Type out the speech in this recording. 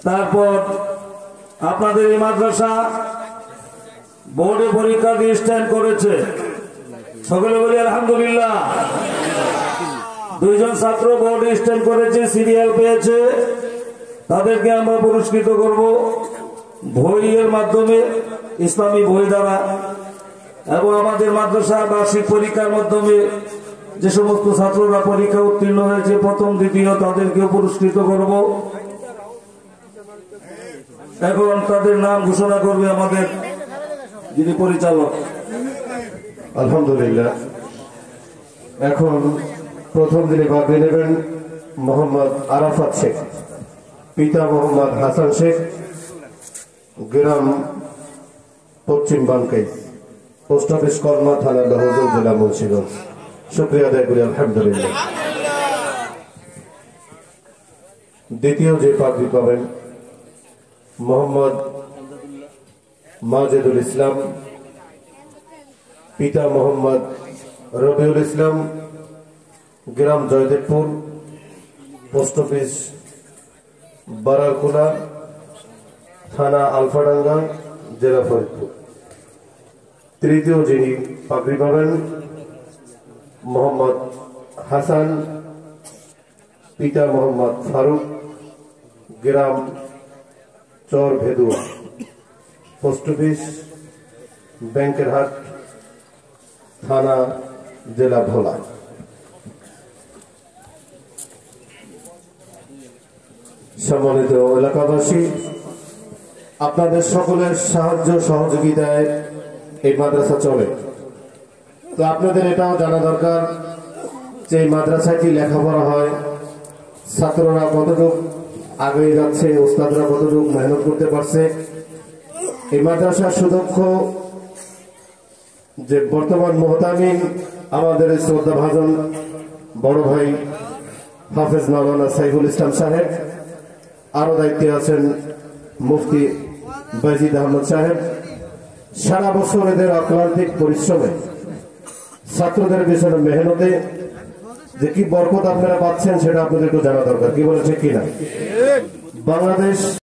তারপর আপনাদের এই মাদ্রাসা বোর্ডে পরীক্ষা দিয়ে স্ট্যান্ড করেছে, সকলে বলি আলহামদুলিল্লাহ। দুইজন ছাত্র বোর্ডে স্ট্যান্ড করেছে, সিরিয়াল পেয়েছে, তাদেরকে আমরা পুরস্কৃত করব বইয়ের মাধ্যমে, ইসলামী বই দ্বারা, এবং আমাদের মাদ্রাসা বার্ষিক পরীক্ষার মাধ্যমে যে সমস্ত ছাত্ররা পরীক্ষা উত্তীর্ণ হয়েছে প্রথম দ্বিতীয়, তাদেরকেও পুরস্কৃত করব। এখন তাদের নাম ঘোষণা করবে আমাদের যিনি পরিচালক। আলহামদুলিল্লাহ। এখন প্রথম দিনে ভাগ নেবেন মোহাম্মদ আরাফাত শেখ, পিতা মোহাম্মদ হাসান শেখ, গ্রাম পশ্চিম বানকাই, পোস্ট অফিস কর্মা, থানা লাহোর, জেলা মুন্সিগঞ্জ। শুকরিয়া আদায় করি আলহামদুলিল্লাহ। দ্বিতীয় যে পাগড়ি পাবেন মোহাম্মদ মাজেদুল ইসলাম, পিতা মোহাম্মদ রবিউল ইসলাম, গ্রাম জয়দেবপুর, পোস্ট অফিস বারারকুলা, থানা আলফাডাঙ্গা, জেলা ফরিদপুর। তৃতীয় যিনি পাগড়ি পাবেন মোহাম্মদ হাসান, পিতা মোহাম্মদ ফারুক, গ্রাম চর ভেদুয়া, পোস্ট অফিস ব্যাংকের হাট, থানা জেলা ভোলা। সম্মানিত এলাকাবাসী, আপনাদের সকলের সাহায্য সহযোগিতায় এই মাদ্রাসা চলে। তো আপনাদের এটাও জানা দরকার যে এই মাদ্রাসায় কি লেখাপড়া হয়, ছাত্ররা কতটুকু আগে যাচ্ছে, ওস্তাদরা কতটুকু মেহনত করতে পারছে। এই মাদ্রাসার সুদক্ষ যে বর্তমান মুহতামিম আমাদের শ্রদ্ধাভাজন বড় ভাই হাফেজ মাওলানা সাইফুল ইসলাম সাহেব, আরো দায়িত্বে আছেন মুফতি বাজিদ আহমদ সাহেব। সারা বছর এদের অক্লান্তিক পরিশ্রমে, ছাত্রদের পিছনে মেহনতে যে কি বরকত আপনারা পাচ্ছেন সেটা আপনাদের একটু জানা দরকার। কি বলেছে কিনা বাংলাদেশ